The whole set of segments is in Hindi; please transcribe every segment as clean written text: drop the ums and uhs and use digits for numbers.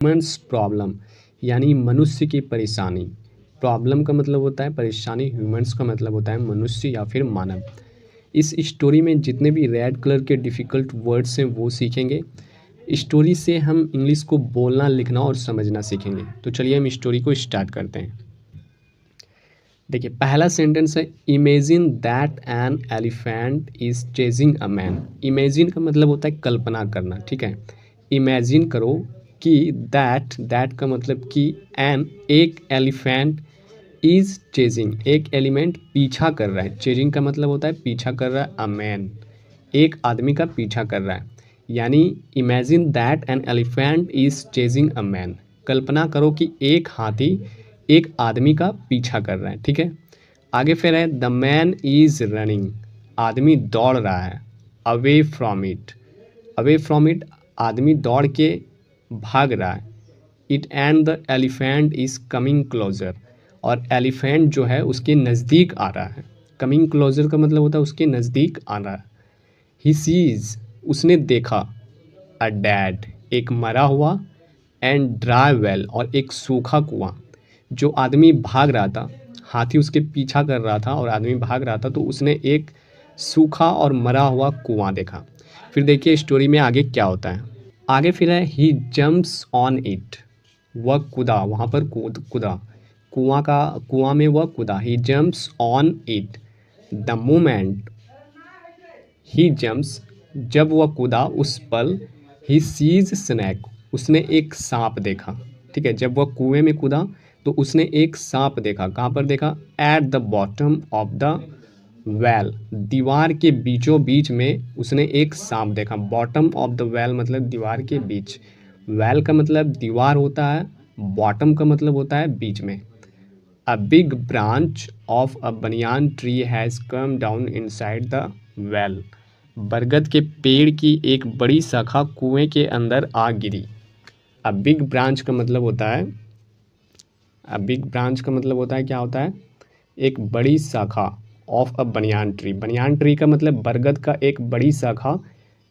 ह्यूमन्स प्रॉब्लम यानी मनुष्य की परेशानी। प्रॉब्लम का मतलब होता है परेशानी, ह्यूमन्स का मतलब होता है मनुष्य या फिर मानव। इस स्टोरी में जितने भी रेड कलर के डिफ़िकल्ट वर्ड्स हैं वो सीखेंगे। स्टोरी से हम इंग्लिश को बोलना, लिखना और समझना सीखेंगे। तो चलिए हम स्टोरी को स्टार्ट करते हैं। देखिए, पहला सेंटेंस है imagine that an elephant is chasing a man. Imagine का मतलब होता है कल्पना करना, ठीक है। इमेजिन करो कि दैट का मतलब कि एन एक एलिफेंट इज चेजिंग, एक एलिमेंट पीछा कर रहा है। चेजिंग का मतलब होता है पीछा कर रहा है, अ मैन एक आदमी का पीछा कर रहा है। यानी imagine that an elephant is chasing a man. कल्पना करो कि एक हाथी एक आदमी का पीछा कर रहा है, ठीक है। आगे फिर है द मैन इज रनिंग, आदमी दौड़ रहा है। Away from it, away from it आदमी दौड़ के भाग रहा है। It and the elephant is coming closer, और एलिफेंट जो है उसके नज़दीक आ रहा है। कमिंग क्लोजर का मतलब होता है उसके नज़दीक आ रहा है। ही सीज, उसने देखा। अ डैड, एक मरा हुआ। एंड ड्राई वेल, और एक सूखा कुआं। जो आदमी भाग रहा था, हाथी उसके पीछा कर रहा था और आदमी भाग रहा था, तो उसने एक सूखा और मरा हुआ कुआं देखा। फिर देखिए स्टोरी में आगे क्या होता है। आगे फिर है ही जम्प्स ऑन इट, वह कूदा, वहाँ पर कूदा। कुआं में वह कूदा। He jumps on it the moment he jumps, जब वह कूदा उस पल। ही सीज स्नैक, उसने एक सांप देखा, ठीक है। जब वह कुएं में कूदा तो उसने एक सांप देखा। कहाँ पर देखा? At the bottom of the well, दीवार के बीचों बीच में उसने एक सांप देखा। बॉटम ऑफ द वेल मतलब दीवार के बीच। वेल का मतलब दीवार होता है, बॉटम का मतलब होता है बीच में। A big branch of a banyan tree has come down inside the well. बरगद के पेड़ की एक बड़ी शाखा कुएं के अंदर आ गिरी। A big branch का मतलब होता है, A big branch का मतलब होता है क्या होता है? एक बड़ी शाखा of a banyan tree. Banyan tree का मतलब बरगद का एक बड़ी शाखा।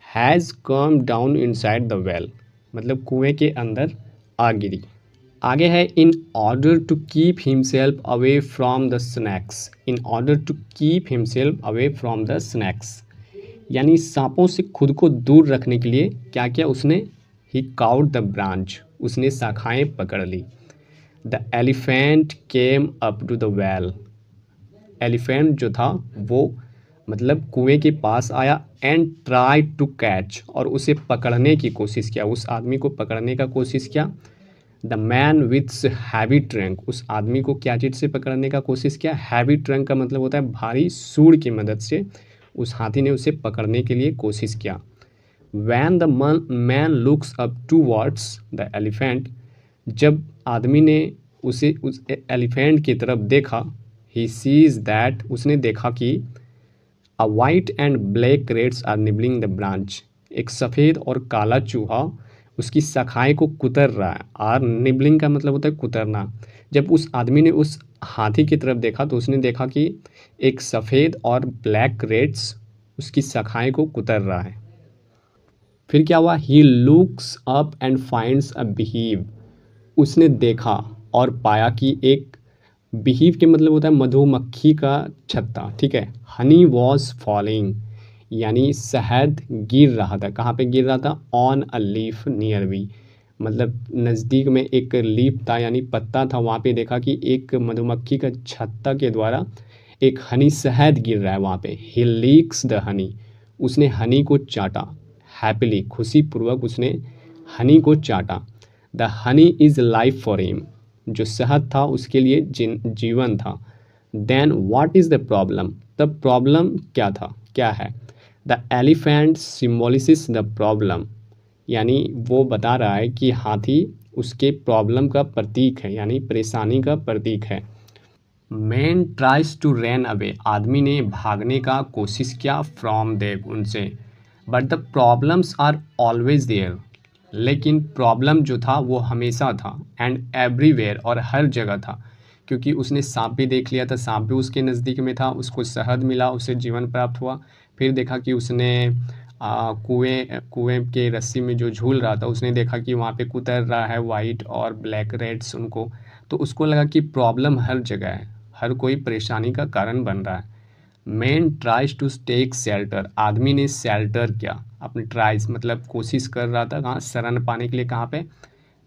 Has come down inside the well, मतलब कुएं के अंदर आ गिरी। आगे है in order to keep himself away from the snakes. In order to keep himself away from the snakes, यानी सांपों से खुद को दूर रखने के लिए क्या किया उसने? ही काउड द ब्रांच, उसने शाखाएं पकड़ ली। The elephant came up to the well, elephant जो था वो मतलब कुएं के पास आया। एंड ट्राई टू कैच, और उसे पकड़ने की कोशिश किया, उस आदमी को पकड़ने का कोशिश किया। द मैन विथ्स हैवी ट्रंक, उस आदमी को क्या चीज़ से पकड़ने का कोशिश किया? हैवी ट्रंक का मतलब होता है भारी सूंड की मदद से उस हाथी ने उसे पकड़ने के लिए कोशिश किया। When the man looks up towards the elephant, जब आदमी ने उसे उस एलिफेंट की तरफ देखा। ही सीज दैट, उसने देखा कि a white and black rats are nibbling the branch, एक सफ़ेद और काला चूहा उसकी शाखाएं को कुतर रहा है। आर निबलिंग का मतलब होता है कुतरना। जब उस आदमी ने उस हाथी की तरफ देखा तो उसने देखा कि एक सफ़ेद और ब्लैक रेट्स उसकी शाखाएं को कुतर रहा है। फिर क्या हुआ? He looks up and finds a beehive, उसने देखा और पाया कि एक बिहीव के मतलब होता है मधुमक्खी का छत्ता, ठीक है। हनी वॉज फॉलिंग, यानी शहद गिर रहा था। कहाँ पे गिर रहा था? On a leaf nearby, मतलब नज़दीक में एक लीफ था यानी पत्ता था, वहाँ पे देखा कि एक मधुमक्खी का छत्ता के द्वारा एक हनी शहद गिर रहा है वहाँ पे। ही लीक्स द हनी, उसने हनी को चाटा। हैप्पीली, खुशीपूर्वक उसने हनी को चाटा। The honey is life for him, जो शहद था उसके लिए जीवन था। Then what is the problem, तब प्रॉब्लम क्या था, क्या है? The elephant symbolises the problem, यानी वो बता रहा है कि हाथी उसके प्रॉब्लम का प्रतीक है, यानी परेशानी का प्रतीक है। Man tries to run away, आदमी ने भागने का कोशिश किया। फ्रॉम देव, उनसे। But the problems are always there, लेकिन प्रॉब्लम जो था वो हमेशा था। एंड एवरीवेयर, और हर जगह था। क्योंकि उसने सांप भी देख लिया था, सांप भी उसके नज़दीक में था, उसको शहद मिला, उसे जीवन प्राप्त हुआ। फिर देखा कि उसने कुएं कुएं के रस्सी में जो झूल रहा था, उसने देखा कि वहाँ पे कुतर रहा है वाइट और ब्लैक रेड्स उनको, तो उसको लगा कि प्रॉब्लम हर जगह है, हर कोई परेशानी का कारण बन रहा है। Man tries to take shelter, आदमी ने शेल्टर किया, अपने ट्राइज मतलब कोशिश कर रहा था कहाँ, शरण पाने के लिए कहाँ पे,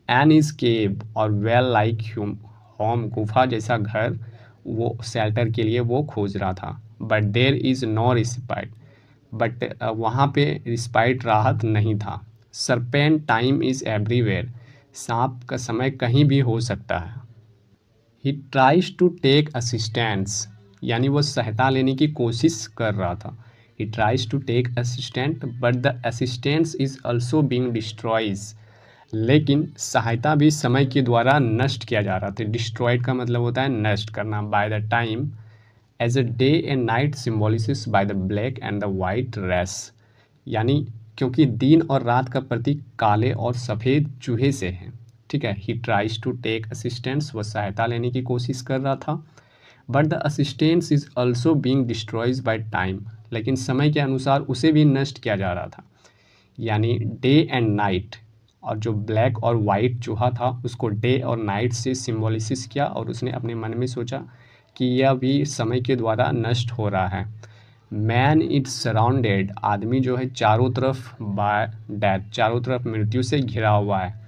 एन इज केव और वेल लाइक होम, गुफा जैसा घर, वो शेल्टर के लिए वो खोज रहा था। But there is no respite, but वहाँ पे रिस्पाइट राहत नहीं था। सरपेंट टाइम इज़ एवरीवेयर, सांप का समय कहीं भी हो सकता है। He tries to take assistance, यानी वो सहायता लेने की कोशिश कर रहा था। He tries to take assistant but the assistance is also being destroys, लेकिन सहायता भी समय के द्वारा नष्ट किया जा रहा था। डिस्ट्रॉयड का मतलब होता है नष्ट करना। By the time as a day and night symbolises by the black and the white race, यानी क्योंकि दिन और रात का प्रतीक काले और सफ़ेद चूहे से है। ठीक है, he tries to take assistance, वह सहायता लेने की कोशिश कर रहा था। But the assistance is also being destroys by time, लेकिन समय के अनुसार उसे भी नष्ट किया जा रहा था। यानी डे एंड नाइट, और जो ब्लैक और वाइट चूहा था उसको डे और नाइट से सिम्बोलिसिस किया, और उसने अपने मन में सोचा कि यह भी समय के द्वारा नष्ट हो रहा है। मैन इज सराउंडेड, आदमी जो है चारों तरफ बाय डेथ, चारों तरफ मृत्यु से घिरा हुआ है।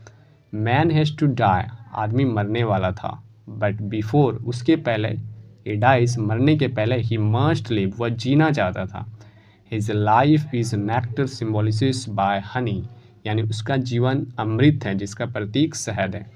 मैन हैज़ टू डाई, आदमी मरने वाला था। बट बिफोर, उसके पहले, ही डाइज, मरने के पहले, ही मस्ट लिव, वह जीना चाहता था। His life is nectar symbolises by honey, यानी उसका जीवन अमृत है जिसका प्रतीक शहद है।